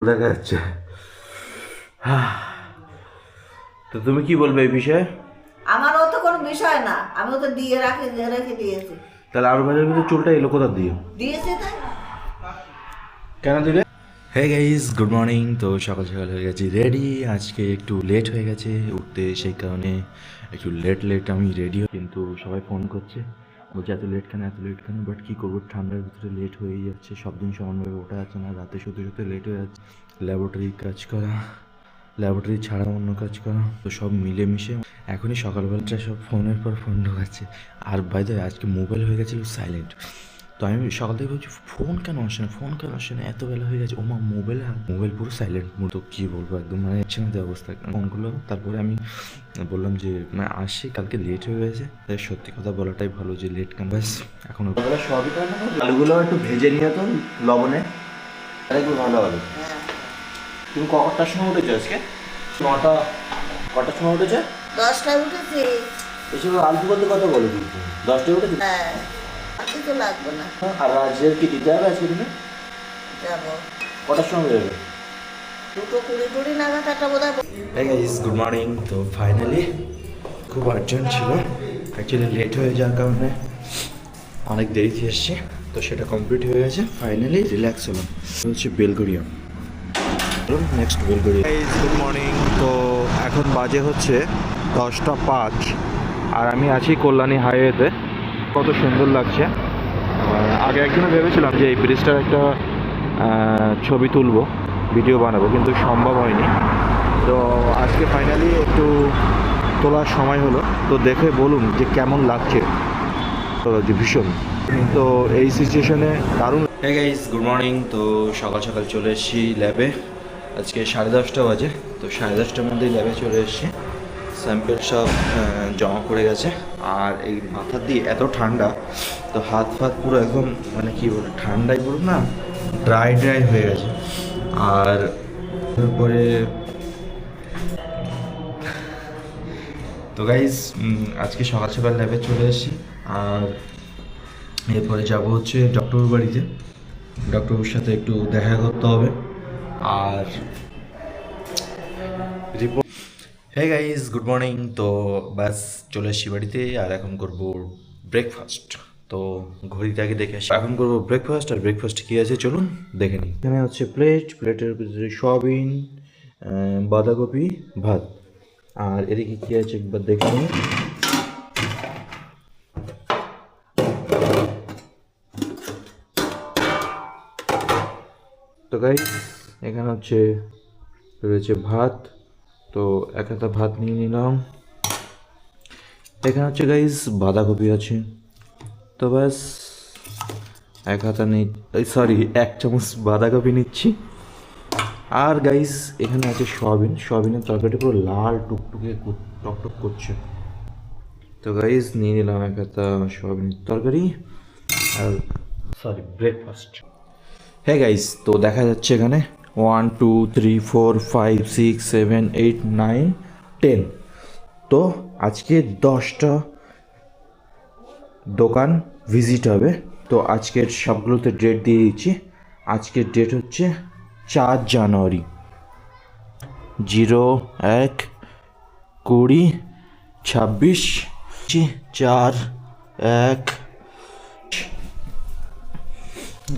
দেখা যাচ্ছে। তো তুমি কি বলবে এই বিষয়ে? আমারও তো কোনো বিষয় না, আমিও তো দিয়ে রেখে দিয়েছি। তাহলে আলু ভাজার ভিতরে চুলটা এলো কোথা দিয়ে? দিয়েছি তাই। কেন দিলে? Hey guys, good morning. তো সকাল সকাল হয়ে গেছি রেডি। আজকে একটু লেট হয়ে গেছে উঠতে, সেই কারণে একটু লেট আমি রেডি। কিন্তু সবাই ফোন করছে, বলছে এত লেট কেন এত লেট কেন, বাট কী করবো, ঠান্ডার ভিতরে লেট হয়েই যাচ্ছে। সব দিন সমানভাবে ওঠা যাচ্ছে না, রাতে শুতে শুতে লেট হয়ে যাচ্ছে। ল্যাবরেটরি কাজ করা, ল্যাবরেটরি ছাড়া অন্য কাজ করা, তো সব মিলেমিশে এখনই সকালবেলাটা সব ফোনের পর ফোন ঢোকাচ্ছে। আর বাইরে আজকে মোবাইল হয়ে গেছিলো সাইলেন্ট। তো আমি সকাল থেকে ভাবছি ফোন কেন আসে না, ফোন কেন আসে না, এত বেলা হয়ে গেছে। ওমা মোবাইল পুরো সাইলেন্ট মোড। তো কী বলবো, একদম মানে ইচ্ছামতো অবস্থা ফোনগুলো। তারপরে আমি বললাম যে মানে আসি, কালকে লেট হয়ে গেছে, তাই সত্যি কথা বলাটাই ভালো যে লেট কেন। ব্যাস এখন সবই আলুগুলো একটু ভেজে নিয়ে তো লবণে, আর একটু ভালো হবে। তুমি কটার সময় উঠেছো আজকে? কটার সময় উঠেছে? 10টায় উঠেছি। এসব আলতু বলতে কত বলো কিন্তু 10টায় উঠেছি। হ্যাঁ, আজকে তো লাগবে না। আর রাজ্যের কি দিতে হবে আজকে তুমি? যাবো কটার সময় বেরোবে? 2:20 নাগাদ একটা বোধ হয়। হ্যাঁ গাইস, গুড মর্নিং। তো ফাইনালি খুব আর্জেন্ট ছিল, অ্যাকচুয়ালি লেট হয়ে যাওয়ার কারণে অনেক দেরিতে এসছে। তো সেটা কমপ্লিট হয়ে গেছে, ফাইনালি রিল্যাক্স হলাম। হচ্ছে Belgharia, next Belgharia. Good morning. তো এখন বাজে হচ্ছে 10টা 5, আর আমি আছি কল্যাণী হাইওয়েতে। কত সুন্দর লাগছে। আগে একদিনও ভেবেছিলাম যে এই ব্রিজটার একটা ছবি তুলবো, ভিডিও বানাবো, কিন্তু সম্ভব হয়নি। তো আজকে ফাইনালি একটু তোলার সময় হলো। তো দেখে বলুন যে কেমন লাগছে। তো যে ভীষণ, তো এই সিচুয়েশনে দারুণ। হ্যাঁ গাইস, গুড মর্নিং। তো সকাল সকাল চলে এসেছি ল্যাবে। আজকে 10:30 বাজে। তো 10:30টার মধ্যেই ল্যাবে চলে এসেছি। স্যাম্পেল সব জমা পড়ে গেছে। আর এই মাথার দিয়ে এত ঠান্ডা, তো হাত ফাত পুরো একদম মানে কী বলে ঠান্ডায় পুরো না ড্রাই হয়ে গেছে। আর তারপরে তো গাইজ আজকে সকাল সকাল ল্যাবে চলে এসেছি। আর এরপরে যাব হচ্ছে ডক্টর বাড়িতে, ডক্টরের সাথে একটু দেখা করতে হবে। আর report. Hey guys, good morning. তো ব্যাস চলে এসেছি বাড়িতে, আর এখন করব ব্রেকফাস্ট। তো ঘড়িতে আগে দেখে আসি, এখন করবো ব্রেকফাস্ট। আর ব্রেকফাস্ট কী আছে চলুন দেখে নিই। এখানে হচ্ছে প্লেটের ভিতরে সয়াবিন, বাঁধাকপি, ভাত। আর এদিকে কী আছে একবার দেখে নিই। তো গাইস এখানে হচ্ছে রয়েছে ভাত। তো এক হাতা ভাত নিয়ে নিলাম। এখানে হচ্ছে গাইস বাঁধাকপি আছে। তো ব্যাস এক হাতা নেই, সরি 1 চামচ বাঁধাকপি নিচ্ছি। আর গাইস এখানে আছে সয়াবিনের তরকারিটা পুরো লাল টুকটুকে টকটক করছে। তো গাইস নিয়ে নিলাম এক হাতা সয়াবিনের তরকারি আর ব্রেকফাস্ট। হ্যাঁ গাইস, তো দেখা যাচ্ছে এখানে 1 2 3 4 5 6 7 8 9 10। তো আজকে 10টা দোকান ভিজিট হবে। তো আজকের সবগুলোতে ডেট দিয়ে দিচ্ছি। আজকের ডেট হচ্ছে 4 জানুয়ারি, 01 20 26 4 1।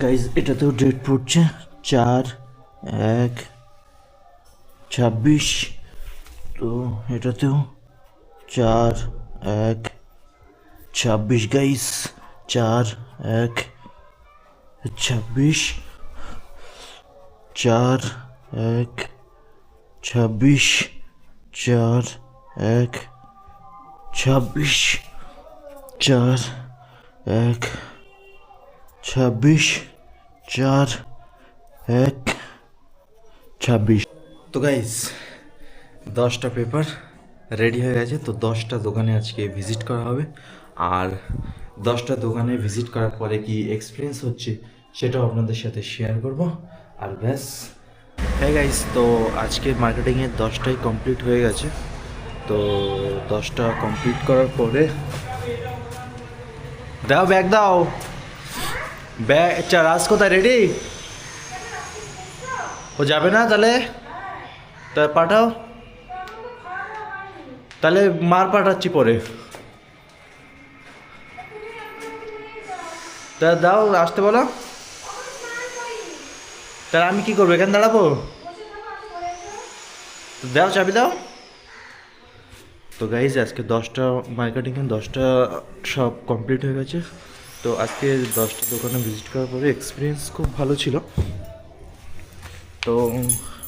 গাইজ এটাতেও ডেট পড়ছে 4 1 26। তো এটাতেও 4 1 26 গাইজ, 4 1 26, 4 1 26, 4 1 26, 4 1 26, 4 1 26। তো গাইস 10টা পেপার রেডি হয়ে গেছে। তো 10টা দোকানে আজকে ভিজিট করা হবে। আর 10টা দোকানে ভিজিট করার পরে কি এক্সপিরিয়েন্স হচ্ছে সেটাও আপনাদের সাথে শেয়ার করব। আর ব্যাস। হ্যাঁ গাইস, তো আজকে মার্কেটিংয়ের 10টাই কমপ্লিট হয়ে গেছে। তো 10টা কমপ্লিট করার পরে দাও ব্যাগ দাও, ব্যাগ। আচ্ছা রাজ কোথায়? রেডি? ও যাবে না তাহলে? তা পাঠাও, তাহলে মার পাঠাচ্ছি পরে। তা দাও, আসতে বলো। তাহলে আমি কি করবো, এখানে দাঁড়াবো? দাও, চাবি দাও। তো গাইজ আজকে 10টা মার্কেটিংয়ে 10টা সব কমপ্লিট হয়ে গেছে। তো আজকে 10টা দোকানে ভিজিট করার পরে এক্সপিরিয়েন্স খুব ভালো ছিল। তো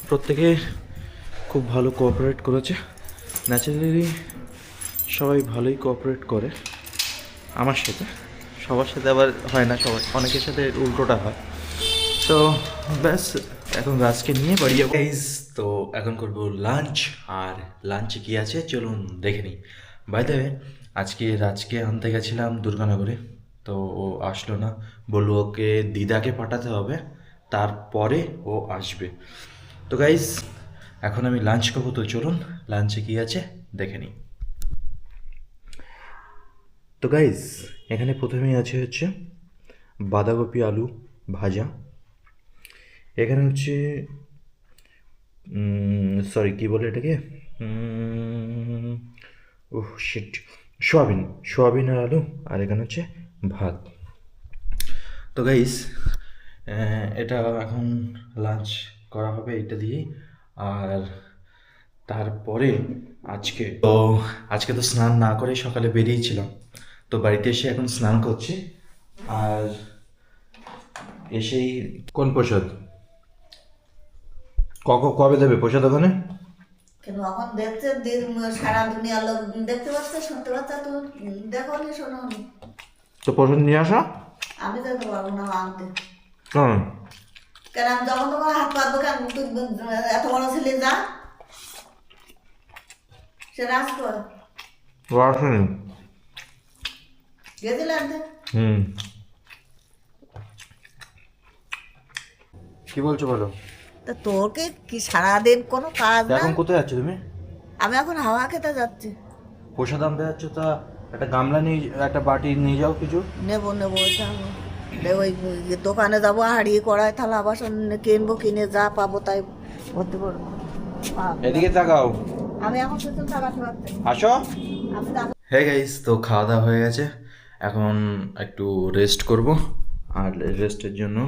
প্রত্যেকে খুব ভালো কোঅপারেট করেছে। ন্যাচারালি সবাই ভালোই কোঅপারেট করে আমার সাথে, সবার সাথে আবার হয় না, সবার অনেকের সাথে উল্টোটা হয়। তো ব্যাস এখন রাজকে নিয়ে বাড়ি যাবো গাইজ। তো এখন করবো লাঞ্চ, আর লাঞ্চে কী আছে চলুন দেখে নিই। বাই দ্য ওয়ে, আজকে রাজকে আনতে গেছিলাম দুর্গানগরে, তো ও আসলো না, বললো ওকে দিদাকে পাঠাতে হবে, তারপরে ও আসবে। তো গাইজ এখন আমি লাঞ্চ করবো, তো চলুন লাঞ্চে কী আছে দেখে নিই। তো গাইজ এখানে প্রথমেই হচ্ছে বাঁধাকপি আলু ভাজা। এখানে হচ্ছে সরি কী বলে এটাকে, ওহ শিট, সোয়াবিন আর আলু, আর এখানে হচ্ছে ভাত। তো গাইস এটা এখন লাঞ্চ করা হবে এটা দিয়েই। আর তারপরে আজকে তো স্নান না করে সকালে বেরিয়েছিলাম, তো বাড়িতে এসে এখন স্নান করছি। আর এসেই কোন প্রসাদ কবে দেবে প্রসাদ ওখানে? কিন্তু এখন দেখছে সারা দুনিয়ার লোক দেখতে পাচ্ছে, শুনতে পাচ্ছে, তো দেখো নি, শোনো নি। তো প্রসাদ নিয়ে আসা। আমি যেতে পারবো না আনতে। কেন? কেন আমি যখন তোমার হাত পাতবো, কেন তুই এত বড় ছেলে যা, সে রাজ কর ও আসেনি। গেছিলে আনতে। কি বলছো বলো? তা তোকে কি সারাদিন কোনো কাজ না? এখন কোথায় যাচ্ছ তুমি? আমি এখন হাওয়া খেতে যাচ্ছি। প্রসাদ আনতে যাচ্ছ, তা একটা গামলা নিয়ে, একটা বাটি নিয়ে যাও কিছু। নেবো ওই দোকানে যাবো, হাঁড়িয়ে কড়াই থালা বাসন কিনবো, কিনে যা পাবো তাই ভর্তি করবো। এদিকে তাকাও। আমি এখন পেছন তাকাতে পারছি না। আসো। আমি তাকাতে। হ্যাঁ গাইস, তো খাওয়া দাওয়া হয়ে গেছে, এখন একটু রেস্ট করব। আর রেস্টের জন্য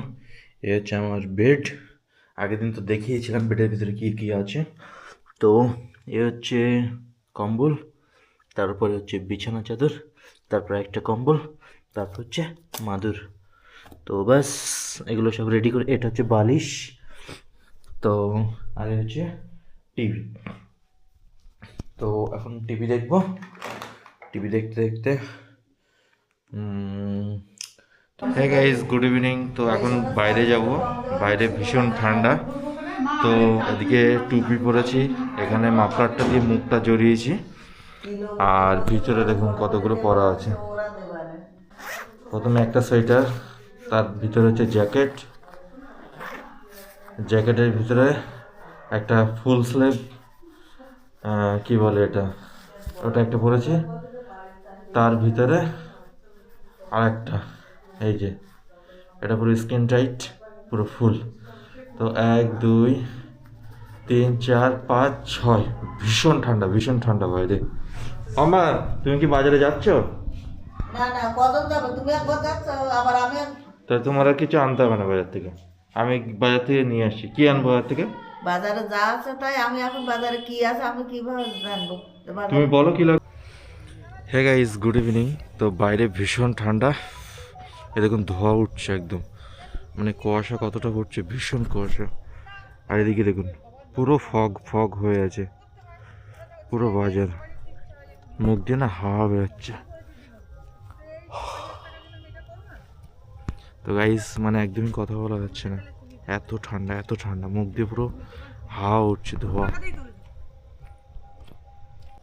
এ হচ্ছে আমার বেড। আগের দিন তো দেখিয়েছিলাম বেডের ভিতরে কী কী আছে। তো এ হচ্ছে কম্বল, তারপরে হচ্ছে বিছানা চাদর, তারপর একটা কম্বল, তারপর হচ্ছে মাদুর। তো ব্যাস এগুলো সব রেডি করে, এটা হচ্ছে বালিশ। তো আর এ হচ্ছে টিভি। তো এখন টিভি দেখবো, টিভি দেখতে দেখতে হ্যাঁ গাইস, গুড ইভিনিং। তো এখন বাইরে যাব, বাইরে ভীষণ ঠান্ডা। তো এদিকে টুপি পরেছি, এখানে মাফলারটা দিয়ে মুখটা জড়িয়েছি, আর ভিতরে দেখুন কতগুলো পরা আছে। প্রথমে একটা সোয়েটার, তার ভিতরে হচ্ছে জ্যাকেট, জ্যাকেটের ভিতরে একটা ফুল স্লিভ, কি বলে এটা, ওটা একটা পরেছি, তার ভিতরে আর একটা, এই যে এটা পুরো স্কিন টাইট, পুরো ফুল। তো 1 2 3 4 5 6, ভীষণ ঠান্ডা বাইরে। আমা তুমি কি বাজারে যাচ্ছ? না না, কজন যাবে? তুমি একবার যাচ্ছ, আবার আমি। তা তোমার আর কিছু আনতে হবে না বাজার থেকে, আমি বাজার থেকে নিয়ে আসি। কি আনবো বাজার থেকে? বাজারে যা আছে তাই। আমি এখন বাজারে কি আছে আমি কিভাবে জানবো? তুমি বলো কি লাগবে। Hey guys, good evening. তো বাইরে ভীষণ ঠান্ডা, এ দেখুন ধোঁয়া উঠছে একদম, মানে কুয়াশা কতটা পড়ছে, ভীষণ কুয়াশা। আর এদিকে দেখুন পুরো ফগ হয়ে আছে পুরো বাজার, মুখ দিয়ে না হাওয়া বেরোচ্ছে। তো গাইস মানে একদমই কথা বলা যাচ্ছে না, এত ঠান্ডা, মুখ দিয়ে পুরো হাওয়া উঠছে, ধোঁয়া।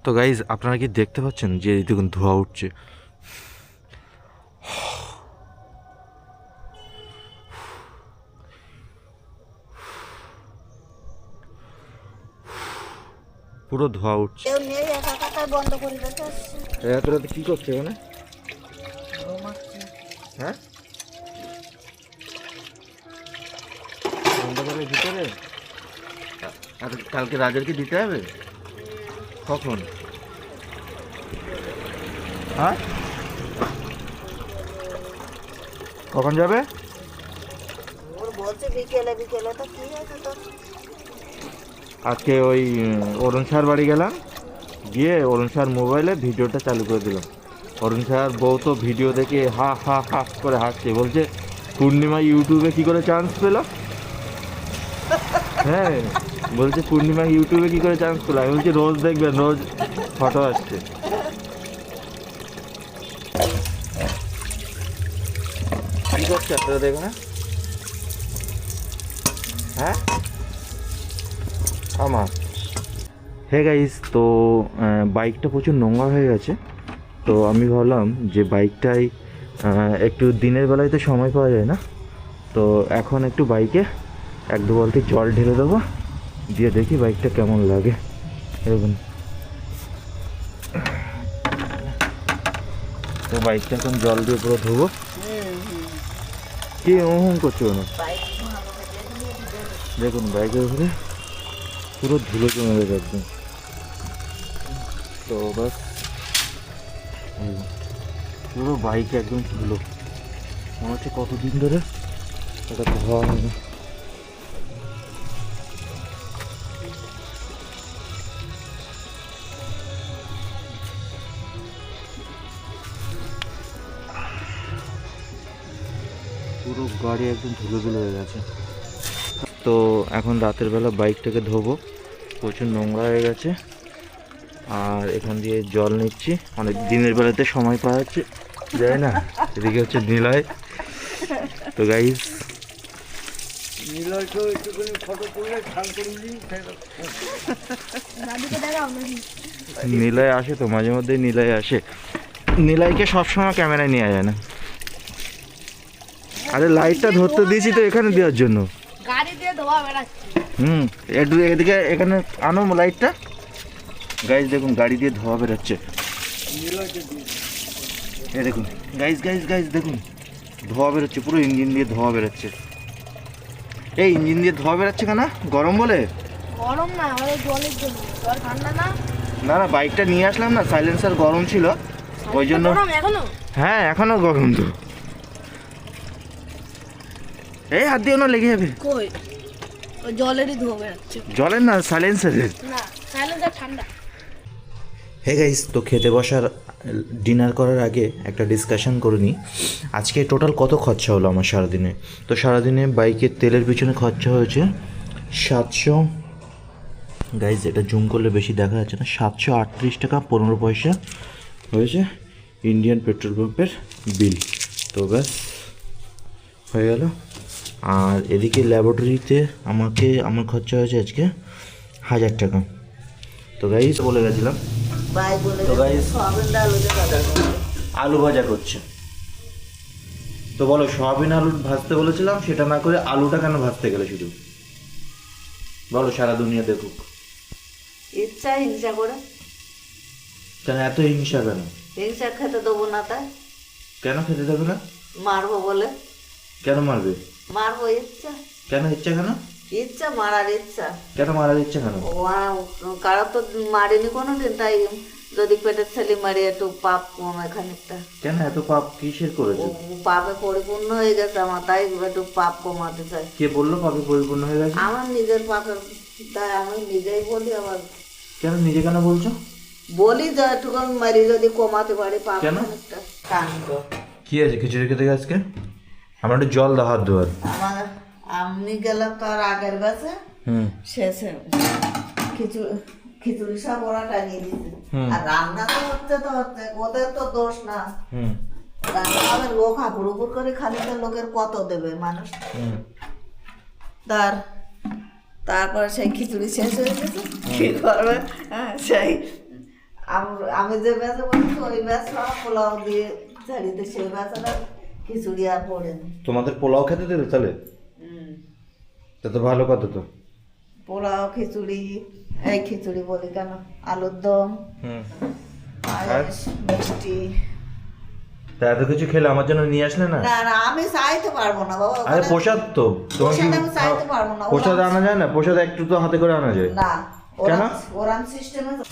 তো গাইস আপনারা কি দেখতে পাচ্ছেন যে দেখুন ধোঁয়া উঠছে? পুরো ধোঁয়া উঠছে। বন্ধ করে দিতে। এত রাতে কি করছে এখানে? হ্যাঁ, অন্ধকারের ভিতরে আর কালকে রাজারকে দিতে হবে কখন? হ্যাঁ কখন যাবে? ওর বলছে বিকেলে বিকেলে, তো ঠিক আছে তো। আজকে ওই অরুণ স্যার বাড়ি গেলাম, গিয়ে অরুণ স্যার মোবাইলে ভিডিওটা চালু করে দিলাম। অরুণ স্যার বউ তো ভিডিও দেখে হা হা হা করে হাসছে, বলছে পূর্ণিমা ইউটিউবে কি করে চান্স পেল? হ্যাঁ বলছে পূর্ণিমা ইউটিউবে কি করে চান্স পেল? আমি বলছি রোজ দেখবেন, রোজ ফটো আসছে। কি করছে আপনারা দেখো না? হ্যাঁ আমার হে গাইস, তো বাইকটা প্রচুর নোংরা হয়ে গেছে। তো আমি ভাবলাম যে বাইকটাই একটু দিনের বেলায় তো সময় পাওয়া যায় না, তো এখন একটু বাইকে 1-2 বালতি জল ঢেলে দেবো, দিয়ে দেখি বাইকটা কেমন লাগে। এরকম তো বাইকটা এখন জল দিয়ে পুরো ধোবো। কি করছো না? দেখুন বাইকের উপরে পুরো ধুলো জমে গেছে একদম। তো বাস পুরো বাইক একদম ধুলো, মনে হচ্ছে কতদিন ধরে এটা ধোয়া হয় না। পুরো গাড়ি একদম ধুলো ধুলো হয়ে গেছে। তো এখন রাতের বেলা বাইকটাকে ধোবো, প্রচুর নোংরা হয়ে গেছে। আর এখান দিয়ে জল নিচ্ছি, অনেক দিনের বেলাতে সময় পাওয়া যাচ্ছে যায় না। এদিকে হচ্ছে নিলয়। তো গাইস নিলয় আসে তো মাঝে মধ্যে, নিলয় আসে। নিলয়কে সবসময় ক্যামেরায় নেওয়া যায় না। আরে লাইটটা ধরতে দিয়েছি তো এখানে দেওয়ার জন্য। একটু এদিকে এখানে আনো লাইটটা। গাইস দেখুন গাড়ি দিয়ে ধোয়া বেরোচ্ছে, এ দেখুন গাইস গাইস গাইস দেখুন ধোয়া বেরোচ্ছে, পুরো ইঞ্জিন দিয়ে ধোয়া বেরোচ্ছে। এই ইঞ্জিন দিয়ে ধোয়া বেরোচ্ছে কেন? গরম বলে? গরম না, আমাদের জলের জন্য। জল ঠান্ডা না। না না বাইকটা নিয়ে আসলাম না, সাইলেন্সার গরম ছিল ওই জন্য। এখনো? হ্যাঁ এখনো গরম তো। এই হাত দিয়ে না লেগে যাবে। কই ওই জলেরই ধোয়া বেরোচ্ছে। জলের না, সাইলেন্সারের। না সাইলেন্সার ঠান্ডা। হে গাইস, তো খেতে বসার ডিনার করার আগে একটা ডিসকাশন করে নিই। আজকে টোটাল কত খরচা হলো আমার সারাদিনে। তো সারাদিনে বাইকের তেলের পিছনে খরচা হয়েছে 700, গাইস এটা জুম করলে বেশি দেখা যাচ্ছে না, 738 টাকা 15 পয়সা হয়েছে ইন্ডিয়ান পেট্রোল পাম্পের বিল। তো ব্যাস হয়ে গেল। আর এদিকে ল্যাবরেটরিতে আমার খরচা হয়েছে আজকে 1000 টাকা। তো গাইস বলে গেছিলাম তো গাইস আলু ভাজা করছে। তো বলো সয়াবিন আলু ভাজতে বলেছিলাম, সেটা না করে আলুটা কেন ভাজতে গেলে শুধু? বলো সারা দুনিয়া দেখুক। ইচ্ছা হিংসা করে। কেন এত হিংসা কেন? হিংসা খেতে দেবো না তাই। কেন খেতে দেবে না? মারবো বলে। কেন মারবে? মারবো ইচ্ছা। কেন ইচ্ছা কেন? ইচ্ছা মারার ইচ্ছা। কেন মারার ইচ্ছা কেন? কারো তো মারিনি কোনোদিন, তাই যদি পেটের ছেলে মারি একটু পাপ কমে খানিকটা। কেন এত পাপ কিসের করেছো? পাপে পরিপূর্ণ হয়ে গেছে আমার, তাই একটু পাপ কমাতে চাই। কে বললো পাপে পরিপূর্ণ হয়ে গেছে? আমার নিজের পাপের, তাই আমি নিজেই বলি। আবার কেন নিজে কেন বলছো? বলি যে একটু মারি যদি কমাতে পারি পাপ কেন? খানিকটা। কান্দ কি আছে খিচুড়ি খেতে আজকে? আমার একটু জল দাও হাত ধোয়ার। আমার আমি গেলাম তার আগের বাসে, শেষে খিচুড়ি সব ওরা টাঙিয়ে দিয়েছে। আর রান্না তো হচ্ছে ওদের তো দোষ না। রান্না হবে লোক হাঁপুর উপর করে, খালিতে লোকের কত দেবে মানুষ। তারপর সেই খিচুড়ি শেষ হয়ে গেছে, কি করবে? হ্যাঁ সেই আমি যে ব্যাসে বলছি ওই ব্যাস সব পোলাও দিয়ে ঝাড়িতে, সেই ব্যাসটা খিচুড়ি আর পড়েনি। তোমাদের পোলাও খেতে দেবে তাহলে? তা তো ভালো কথা। তো পোলাও খিচুড়ি, এই খিচুড়ি বলি কেন, আলুর দম, পায়েস, মিষ্টি, তা এত কিছু খেলে আমার জন্য নিয়ে আসলে না? না না আমি চাইতে পারবো না বাবা, আরে ওখানে- প্রসাদ তো তোমার কি প্রসাদ আমি চাইতে পারবো না, প্রসাদ আনা যায় না? প্রসাদ একটু তো হাতে করে আনা যায়। না কেন? ওরান সিস্টেমে।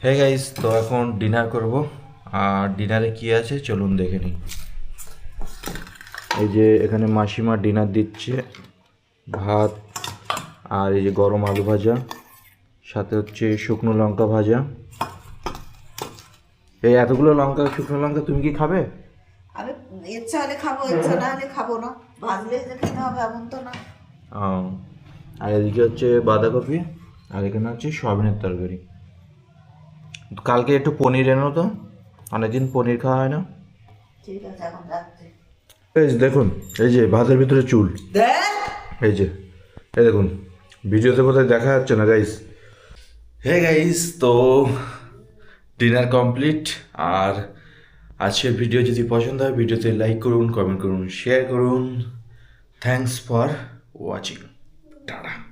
হে গাইস, তো এখন ডিনার করব, আর ডিনারে কি আছে চলুন দেখে নিই। এই যে এখানে মাসিমা ডিনার দিচ্ছে, ভাত আর এই যে গরম আলু ভাজা, সাথে হচ্ছে শুকনো লঙ্কা ভাজা। এই এতগুলো লঙ্কা, শুকনো লঙ্কা তুমি কি খাবে? আমি ইচ্ছা হলে খাবো, ইচ্ছা না হলে খাবো না, ভাজলে যে খেতে হবে এমন তো না। আর এদিকে হচ্ছে বাঁধাকপি, আর এখানে হচ্ছে সয়াবিনের তরকারি। কালকে একটু পনির এনো তো, অনেকদিন পনির খাওয়া হয় না। ঠিক আছে এখন যাচ্ছি। এই যে দেখুন, এই যে ভাতের ভিতরে চুল, দেখ এই যে, এই দেখুন, ভিডিওতে বোধহয় দেখা যাচ্ছে না গাইস। হে গাইস, তো ডিনার কমপ্লিট। আর আজকের ভিডিও যদি পছন্দ হয় ভিডিওতে লাইক করুন, কমেন্ট করুন, শেয়ার করুন। Thanks for watching. টাটা।